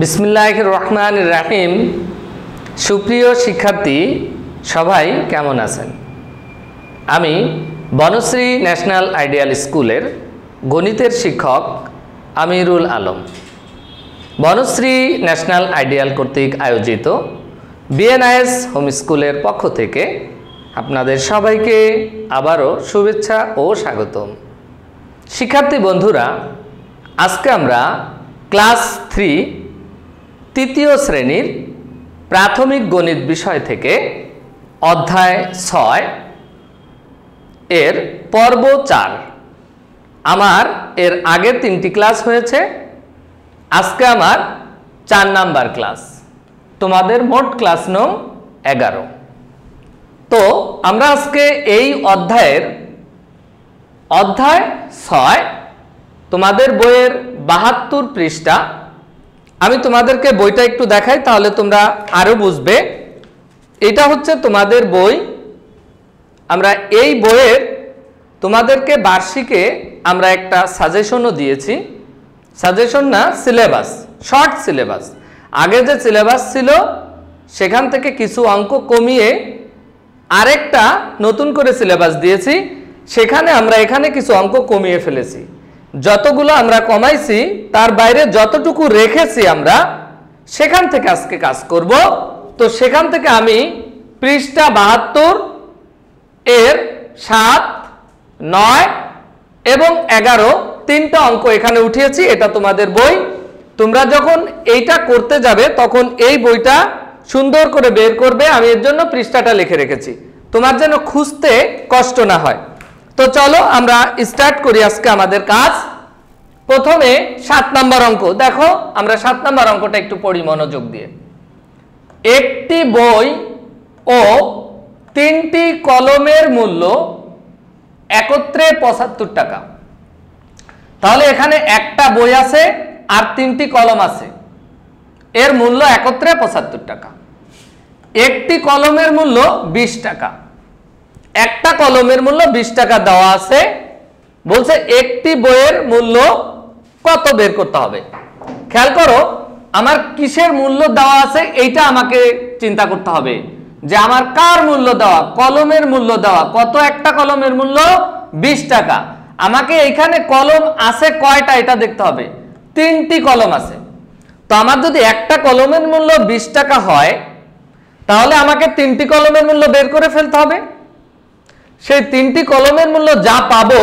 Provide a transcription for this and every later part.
বিসমিল্লাহির রহমানির রহিম। সুপ্রিয় শিক্ষার্থী সবাই কেমন আছেন? আমি বনশ্রী ন্যাশনাল আইডিয়াল স্কুলের গণিতের শিক্ষক আমিরুল আলম। বনশ্রী ন্যাশনাল আইডিয়াল কর্তৃক আয়োজিত বিএনআইএস হোম স্কুলের পক্ষ থেকে আপনাদের সবাইকে আবারও শুভেচ্ছা ও স্বাগতম। শিক্ষার্থী বন্ধুরা, আজকে আমরা ক্লাস 3 তৃতীয় শ্রেণীর প্রাথমিক গণিত বিষয় থেকে অধ্যায় 6 এর পর্ব 4। আমার এর আগে 3টি ক্লাস হয়েছে, আজকে আমার 4 নাম্বার ক্লাস। তোমাদের মোট ক্লাস নং 11। তো আমরা আজকে এই অধ্যায় 6 তোমাদের বইয়ের 72 পৃষ্ঠা। আমি তোমাদেরকে বইটা একটু দেখাই, তাহলে তোমরা আরো বুঝবে। এটা হচ্ছে তোমাদের বই। আমরা এই বইয়ের তোমাদেরকে বার্ষিকে আমরা একটা সাজেশনও দিয়েছি। সাজেশন না, সিলেবাস, শর্ট সিলেবাস। আগে যে সিলেবাস ছিল সেখান থেকে কিছু অঙ্ক কমিয়ে আরেকটা নতুন করে সিলেবাস দিয়েছি। সেখানে আমরা এখানে কিছু অঙ্ক কমিয়ে ফেলেছি। যতগুলো আমরা কমাইছি তার বাইরে যতটুকু রেখেছি আমরা সেখান থেকে আজকে কাজ করব। তো সেখান থেকে আমি পৃষ্ঠা 72 এর 7, 9 এবং 11 তিনটা অঙ্ক এখানে উঠিয়েছি। এটা তোমাদের বই। তোমরা যখন এইটা করতে যাবে তখন এই বইটা সুন্দর করে বের করবে। আমি এর জন্য পৃষ্ঠাটা লিখে রেখেছি, তোমার যেন খুঁজতে কষ্ট না হয়। তো চলো আমরা স্টার্ট করি আজকে আমাদের কাজ। প্রথমে 7 নাম্বার অঙ্ক দেখো। আমরা 7 নাম্বার অঙ্কটা একটু পড়ি মনোযোগ দিয়ে। একটি বই ও 3টি কলমের মূল্য একত্রে 75 টাকা। তাহলে এখানে একটা বই আছে আর 3টি কলম আছে, এর মূল্য একত্রে 75 টাকা। একটি কলমের মূল্য 20 টাকা। একটা কলমের মূল্য 20 টাকা দেওয়া আছে। বলছে একটি বইয়ের মূল্য কত বের করতে হবে। খেয়াল করো, আমার কিসের মূল্য দেওয়া আছে এইটা আমাকে চিন্তা করতে হবে যে আমার কার মূল্য দেওয়া, কলমের মূল্য দেওয়া। কত? একটা কলমের মূল্য 20 টাকা। আমাকে এইখানে কলম আছে কয়টা এটা দেখতে হবে। 3টি কলম আছে। তো আমার যদি একটা কলমের মূল্য 20 টাকা হয় তাহলে আমাকে 3টি কলমের মূল্য বের করে ফেলতে হবে। সেই 3টি কলমের মূল্য যা পাবো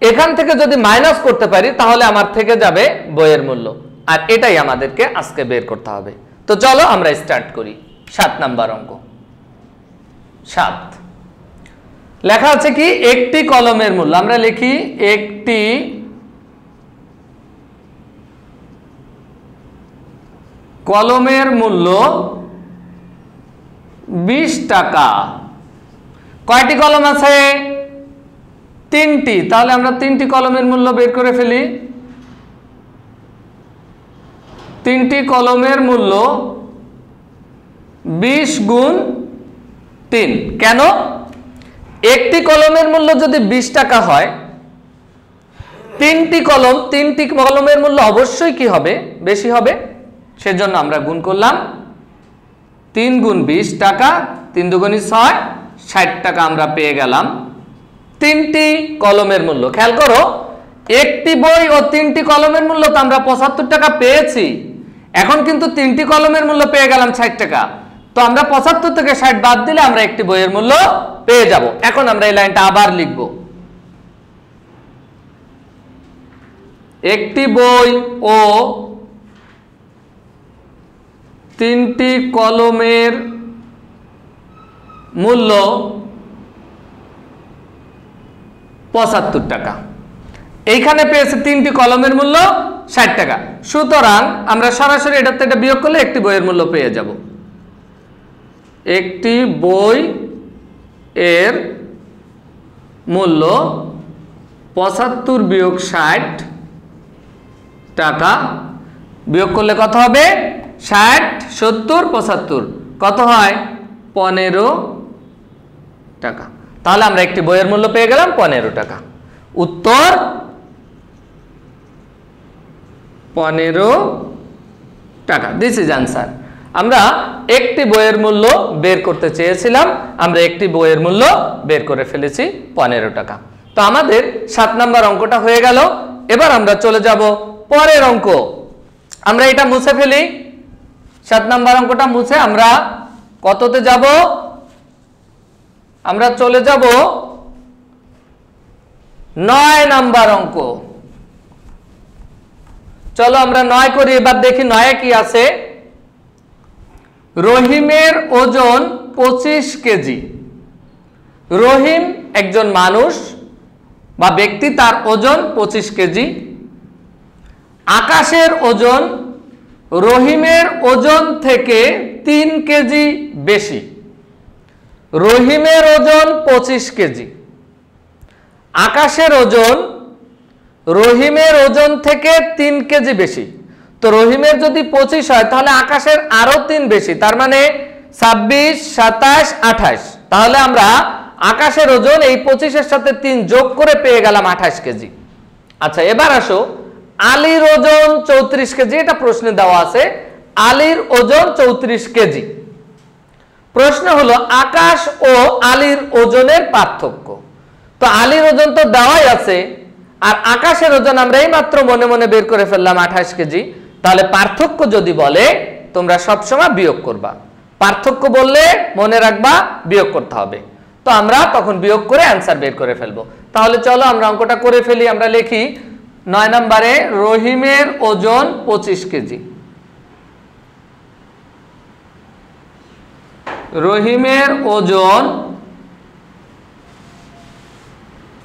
এখান থেকে যদি মাইনাস করতে পারি তাহলে আমার থেকে যাবে বইয়ের মূল্য। আর এটাই আমাদেরকে আজকে বের করতে হবে। তো চলো আমরা স্টার্ট করি। 7 নাম্বার অঙ্ক। 7 লেখা আছে কি? একটি কলমের মূল্য। আমরা লিখি একটি কলমের মূল্য 20 টাকা। কয়টি কলম আছে? 3টি। তাহলে আমরা 3টি কলমের মূল্য বের করে ফেলি। 3টি কলমের মূল্য 20 গুণ 3। কেন? একটি কলমের মূল্য যদি 20 টাকা হয়, 3টি কলমের মূল্য অবশ্যই কি হবে? বেশি হবে। সেজন্য আমরা গুণ করলাম। 3 গুণ 20 টাকা, 3 দুগুণী 6, 60 টাকা আমরা পেয়ে গেলাম। 3টি কলমের মূল্য। খেয়াল করো, একটি বই ও 3টি কলমের মূল্য তো আমরা 75 টাকা পেয়েছি। এখন কিন্তু 3টি কলমের মূল্য পেয়ে গেলাম 60 টাকা। তো আমরা 75 থেকে 60 বাদ দিলে আমরা একটি বইয়ের মূল্য পেয়ে যাব। এখন আমরা এই লাইনটা আবার লিখব। একটি বই ও 3টি কলমের মূল্য 75 টাকা। এইখানে পেয়েছে 3টি কলমের মূল্য 60 টাকা। সুতরাং আমরা সরাসরি এটাতে এটা বিয়োগ করলে একটি বইয়ের মূল্য পেয়ে যাব। একটি বই এর মূল্য 75 বিয়োগ 60 টাকা। বিয়োগ করলে কত হবে? 60, 70, 75 কত হয়? 15 টাকা। তাহলে আমরা একটি বইয়ের মূল্য পেয়ে গেলাম 15 টাকা। উত্তর 15 টাকা। This is answer. আমরা একটি বইয়ের মূল্য বের করতে চেয়েছিলাম, আমরা একটি বইয়ের মূল্য বের করে ফেলেছি 15 টাকা। তো আমাদের 7 নম্বর অঙ্কটা হয়ে গেল। এবার আমরা চলে যাব পরের অঙ্ক। আমরা এটা মুছে ফেলি, 7 নম্বর অঙ্কটা মুছে আমরা কততে যাব? আমরা চলে যাব 9 নম্বর অঙ্ক। চলো আমরা 9 করি। এবার দেখি 9 কি আছে। রহিমের ওজন 25 কেজি। রহিম একজন মানুষ বা ব্যক্তি, তার ওজন 25 কেজি। আকাশের ওজন রহিমের ওজন থেকে 3 কেজি বেশি। রহিমের ওজন 25 কেজি, আকাশের ওজন রহিমের ওজন থেকে 3 কেজি বেশি। তো রহিমের যদি 25 হয় তাহলে আকাশের আরো 3 বেশি, তার মানে 26, 27, 28। তাহলে আমরা আকাশের ওজন এই 25-এর সাথে 3 যোগ করে পেয়ে গেলাম 28 কেজি। আচ্ছা, এবার আসো আলীর ওজন 34 কেজি। এটা প্রশ্নে দেওয়া আছে, আলীর ওজন 34 কেজি। প্রশ্ন হলো আকাশ ও আলীর ওজনের পার্থক্য। তো আলীর ওজন তো দেওয়াই আছে, আর আকাশের ওজন আমরা এই মাত্র মনে মনে বের করে ফেললাম 28 কেজি। তাহলে পার্থক্য যদি বলে তোমরা সবসময় বিয়োগ করবা। পার্থক্য বললে মনে রাখবা বিয়োগ করতে হবে। তো আমরা তখন বিয়োগ করে অ্যান্সার বের করে ফেলবো। তাহলে চলো আমরা অঙ্কটা করে ফেলি। আমরা লিখি 9 নম্বরে রহিমের ওজন 25 কেজি। রহিমের ওজন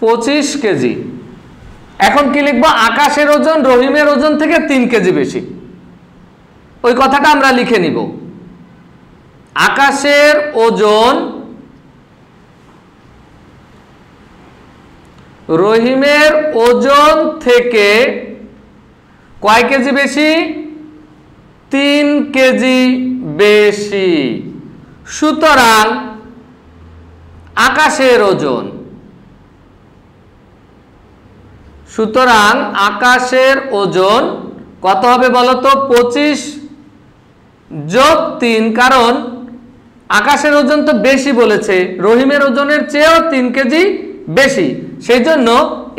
25 কেজি। এখন কি লিখবো? আকাশের ওজন রহিমের ওজন থেকে 3 কেজি বেশি। ওই কথাটা আমরা লিখে নিব। আকাশের ওজন রহিমের ওজন থেকে কয় কেজি বেশি? 3 কেজি বেশি। সুতরাং আকাশের ওজন, সুতরাং আকাশের ওজন কত হবে বলো তো? 25 যোগ 3, কারণ আকাশের ওজন তো বেশি বলেছে, রহিমের ওজনের চেয়েও 3 কেজি বেশি। সেই জন্য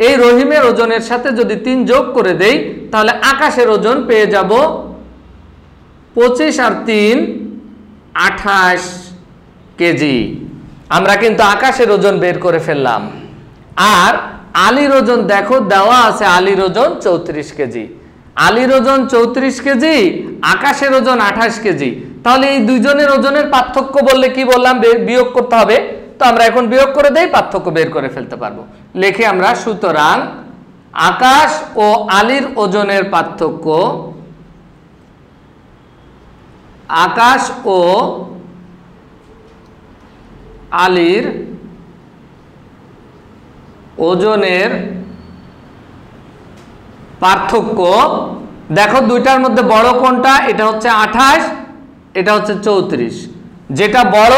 এই রহিমের ওজনের সাথে যদি 3 যোগ করে দেই তাহলে আকাশের ওজন পেয়ে যাব 25 আর 3 28 কেজি। আমরা কিন্তু আকাশের ওজন বের করে ফেললাম। আর আলীর ওজন দেখো দেওয়া আছে, আলীর ওজন 34 কেজি। আলীর ওজন 34 কেজি, আকাশের ওজন 28 কেজি। তাহলে এই দুইজনের ওজনের পার্থক্য বললে কি বললাম? বিয়োগ করতে হবে। তো আমরা এখন বিয়োগ করে দেই, পার্থক্য বের করে ফেলতে পারবো। লিখে আমরা সুতরাং আকাশ ও আলীর ওজনের পার্থক্য, আকাশ ও আলীর ওজনের পার্থক্য। দেখো দুইটার মধ্যে বড় কোনটা? এটা হচ্ছে 28, এটা হচ্ছে 34। যেটা বড়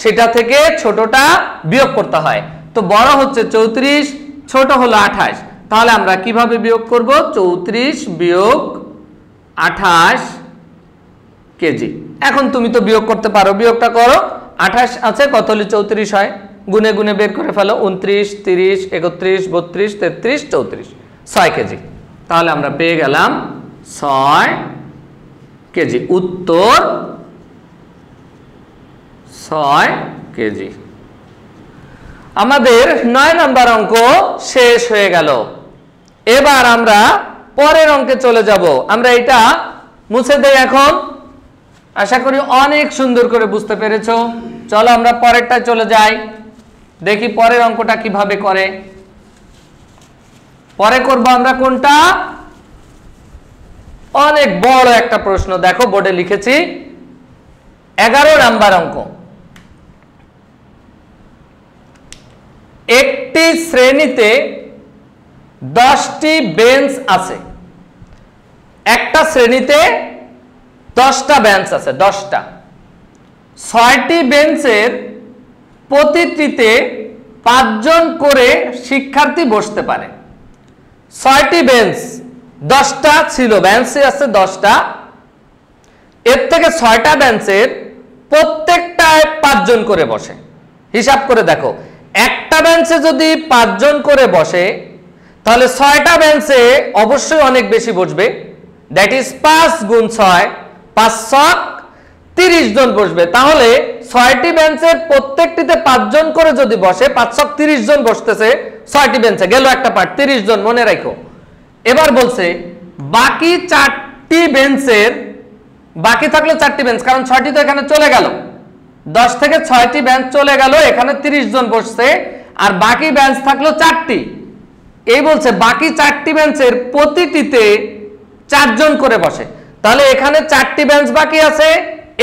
সেটা থেকে ছোটটা বিয়োগ করতে হয়। তো বড় হচ্ছে 34, ছোট হলো 28। তাহলে আমরা কিভাবে বিয়োগ করব? 34 বিয়োগ 28 কেজি। এখন তুমি তো বিয়োগ করতে পারো, বিয়োগটা করো। 28 আছে, কত হলে 34 হয়? গুনে গুনে বের করে ফেলো। 29, 30, 31, 32, 33, 34, 6 কেজি। তাহলে আমরা পেয়ে গেলাম 6 কেজি। উত্তর 6 কেজি। আমাদের 9 নম্বর অঙ্ক শেষ হয়ে গেল। এবার আমরা পরের অঙ্কে চলে যাব। আমরা এটা মুছে দেই এখন। আশা করি অনেক সুন্দর করে বুঝতে পেরেছো। চলো আমরা পরেরটা চলে যাই, দেখি পরের অঙ্কটা কিভাবে করে। পরে করব আমরা কোনটা? অনেক বড় একটা প্রশ্ন, দেখো বোর্ডে লিখেছি 11 নাম্বার অঙ্ক। একটি শ্রেণীতে 10টি বেঞ্চ আছে। একটা শ্রেণীতে 10টা বেঞ্চ আছে, 10টা। 6টি বেঞ্চের প্রতিটিতে 5 জন করে শিক্ষার্থী বসতে পারে। 6টি বেঞ্চ, 10টা ছিল, বেঞ্চ আছে 10টা। এর থেকে 6টা বেঞ্চের প্রত্যেকটায় 5 জন করে বসে। হিসাব করে দেখো, একটা বেঞ্চে যদি 5 জন করে বসে তাহলে 6টা বেঞ্চে অবশ্যই অনেক বেশি বসবে। দ্যাট ইজ 5 গুণ 6, 5 ছক 30 জন বসবে। তাহলে 6টি বেঞ্চের প্রত্যেকটিতে 5 জন করে যদি বসে, 5 ছক 30 জন বসতেছে 6টি বেঞ্চে, গেল একটা পার্ট 30 জন, মনে রাখো। এবার বলছে বাকি 4টি বেঞ্চের, বাকি থাকলো 4টি বেঞ্চ, কারণ 6টি তো এখানে চলে গেল, 10 থেকে 6টি বেঞ্চ চলে গেল, এখানে 30 জন বসছে, আর বাকি বেঞ্চ থাকলো 4টি। এই বলছে বাকি 4টি বেঞ্চের প্রতিটিতে 4 জন করে বসে। তাহলে এখানে 4টি বেঞ্চ বাকি আছে,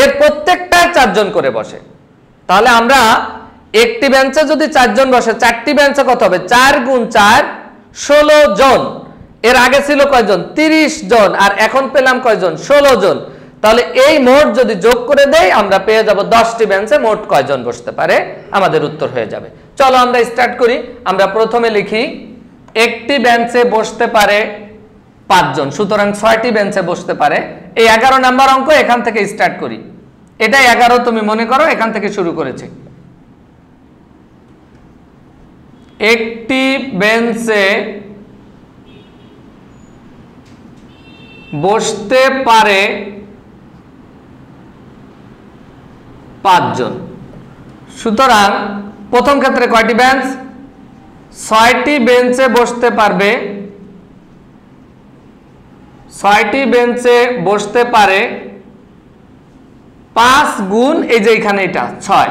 এর প্রত্যেকটায় 4 জন করে বসে। তাহলে আমরা একটি বেঞ্চে যদি 4 জন বসে, 4টি বেঞ্চে কত হবে? 4 গুণ 4 16 জন। এর আগে ছিল কয়জন? 30 জন, আর এখন পেলাম কয়জন? 16 জন। তাহলে এই মোট যদি যোগ করে দেই আমরা পেয়ে যাব 10টি বেঞ্চে মোট কয়জন বসতে পারে, আমাদের উত্তর হয়ে যাবে। চলো আমরা স্টার্ট করি। আমরা প্রথমে লিখি একটি বেঞ্চে বসতে পারে 5 জন, সুতরাং 6টি বেঞ্চে বসতে পারে। এই 11 নাম্বার অঙ্ক এখান থেকে স্টার্ট করি। এটা 11 তুমি মনে করো, এখান থেকে শুরু করেছি। একটি বেঞ্চে বসতে পারে 5 জন, সুতরাং প্রথম ক্ষেত্রে কয়টি বেঞ্চ? 6টি বেঞ্চে বসতে পারবে, 6টি বেঞ্চে বসতে পারে 5 গুণ এই যে এখানে এটা 6,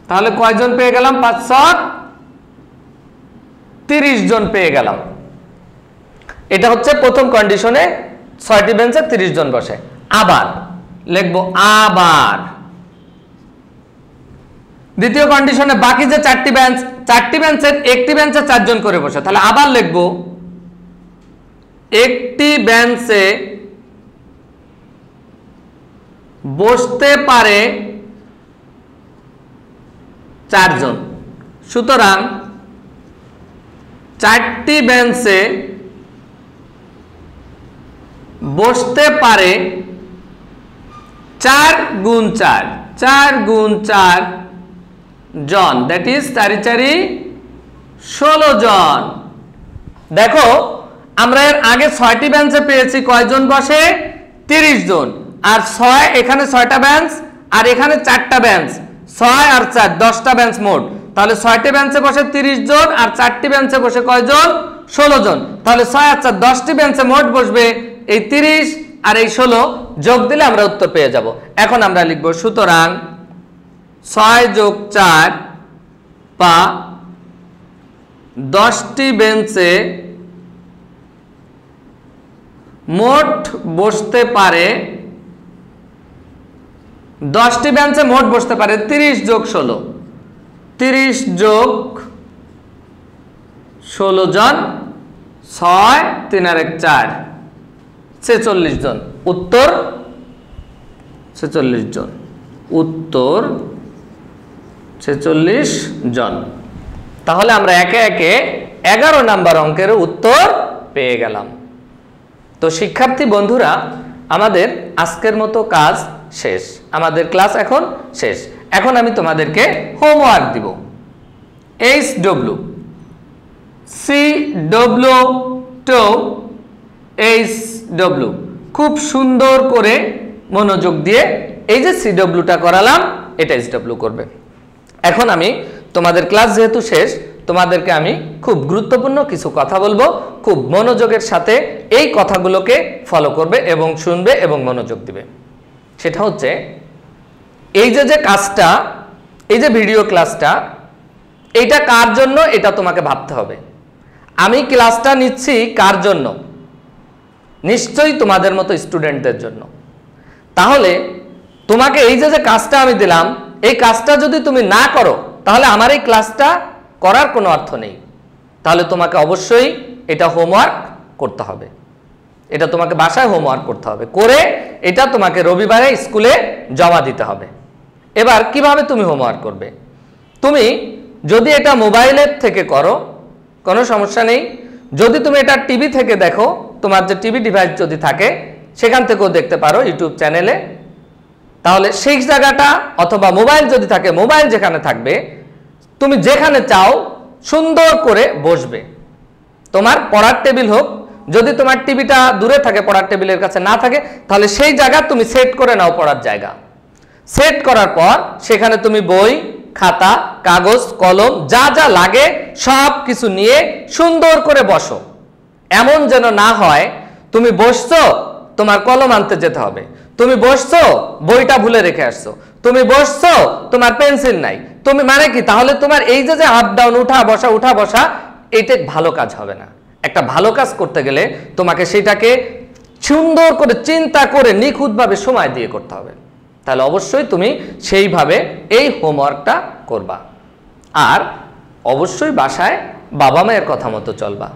তাহলে কয়জন পেয়ে গেলাম? 5 ছক 30 জন পেয়ে গেলাম। এটা হচ্ছে প্রথম কন্ডিশনে 6টি বেঞ্চে 30 জন বসে। আবার লিখবো আবার দ্বিতীয় কন্ডিশনে বাকি যে 4টি বেঞ্চ, 4টি বেঞ্চের একটি বেঞ্চে 4 জন করে বসে, তাহলে আবার লিখবো একটি বেঞ্চে বসতে পারে 4 জন, সুতরাং 4টি বেঞ্চে বসতে পারে 4 গুণ 4, 4 গুণ 4 জন, দ্যাট ইজ 4 4 16 জন। দেখো আমরা এর আগে 6টি বেঞ্চে পেয়েছি কয়জন বসে? 30 জন, আর 6 এখানে 6টা বেঞ্চ, আর এখানে 4টা বেঞ্চ, 6 আর 4 10টা বেঞ্চ মোট। তাহলে 6টি বেঞ্চে বসে 30 জন, আর 4টি বেঞ্চে বসে কয়জন? 16 জন। তাহলে 6 আর 4 10টি বেঞ্চে মোট বসবে এই 30 আর এই 16, যোগ দিলে আমরা উত্তর পেয়ে যাব। এখন আমরা লিখব সুতরাং 6 যোগ 4 বা 10টি বেঞ্চে মোট বসতে পারে, 10টি বেঞ্চে মোট বসতে পারে 30 যোগ 16, 30 যোগ 16 জন, 6 3 আর 1 4, 46 জন। উত্তর 46 জন, উত্তর 46 জন। তাহলে আমরা একে একে 11 নাম্বার অঙ্কের উত্তর পেয়ে গেলাম। তো শিক্ষার্থী বন্ধুরা, আমাদের আজকের মতো কাজ শেষ, আমাদের ক্লাস এখন শেষ। এখন আমি তোমাদেরকে হোমওয়ার্ক দিব। HW CW to HW, খুব সুন্দর করে মনোযোগ দিয়ে এই যে CWটা করালাম এটা HW করবে। এখন আমি তোমাদের ক্লাস যেহেতু শেষ, তোমাদেরকে আমি খুব গুরুত্বপূর্ণ কিছু কথা বলবো, খুব মনোযোগের সাথে এই কথাগুলোকে ফলো করবে এবং শুনবে এবং মনোযোগ দিবে। সেটা হচ্ছে এই যে কাজটা, এই যে ভিডিও ক্লাসটা, এটা কার জন্য এটা তোমাকে ভাবতে হবে। আমি ক্লাসটা নিচ্ছি কার জন্য? নিশ্চয়ই তোমাদের মতো স্টুডেন্টদের জন্য। তাহলে তোমাকে এই যে কাজটা আমি দিলাম, এই কাজটা যদি তুমি না করো তাহলে আমার এই ক্লাসটা করার কোনো অর্থ নেই। তাহলে তোমাকে অবশ্যই এটা হোমওয়ার্ক করতে হবে, এটা তোমাকে বাসায় হোমওয়ার্ক করতে হবে, করে এটা তোমাকে রবিবারে স্কুলে জমা দিতে হবে। এবার কিভাবে তুমি হোমওয়ার্ক করবে? তুমি যদি এটা মোবাইলের থেকে করো কোনো সমস্যা নেই, যদি তুমি এটা টিভি থেকে দেখো, তোমার যে টিভি ডিভাইস যদি থাকে সেখান থেকেও দেখতে পারো ইউটিউব চ্যানেলে। তাহলে সেই জায়গাটা, অথবা মোবাইল যদি থাকে, মোবাইল যেখানে থাকবে তুমি যেখানে চাও সুন্দর করে বসবে। তোমার পড়ার টেবিল হোক, যদি তোমার টিভিটা দূরে থাকে, পড়ার টেবিলের কাছে না থাকে, তাহলে সেই জায়গা তুমি সেট করে নাও পড়ার জায়গা। সেট করার পর সেখানে তুমি বই, খাতা, কাগজ, কলম যা যা লাগে সব কিছু নিয়ে সুন্দর করে বসো। এমন যেন না হয় তুমি বসছো, তোমার কলম আনতে যেতে হবে, তুমি বসছো বইটা ভুলে রেখে আসছো, তুমি বসছো তোমার পেন্সিল নাই, তুমি মানে কি, তাহলে তোমার এই যে আপ ডাউন, উঠা বসা এইটা ভালো কাজ হবে না। একটা ভালো কাজ করতে গেলে তোমাকে সেটাকে সুন্দর করে চিন্তা করে নিখুঁতভাবে সময় দিয়ে করতে হবে। তাহলে অবশ্যই তুমি সেইভাবে এই হোমওয়ার্কটা করবা। আর অবশ্যই বাসায় বাবা মায়ের কথা মতো চলবা।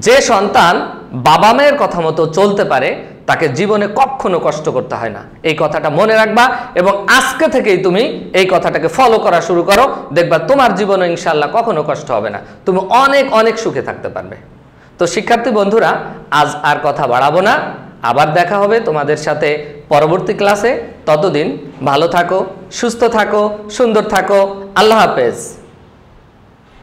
যে সন্তান বাবা মায়ের কথা মতো চলতে পারে তাকে জীবনে কখনো কষ্ট করতে হয় না, এই কথাটা মনে রাখবা। এবং আজকে থেকেই তুমি এই কথাটাকে ফলো করা শুরু করো, দেখবা তোমার জীবনে ইনশাআল্লাহ কখনো কষ্ট হবে না, তুমি অনেক অনেক সুখে থাকতে পারবে। তো শিক্ষার্থী বন্ধুরা, আজ আর কথা বাড়াবো না, আবার দেখা হবে তোমাদের সাথে পরবর্তী ক্লাসে। ততদিন ভালো থাকো, সুস্থ থাকো, সুন্দর থাকো। আল্লাহ হাফেজ।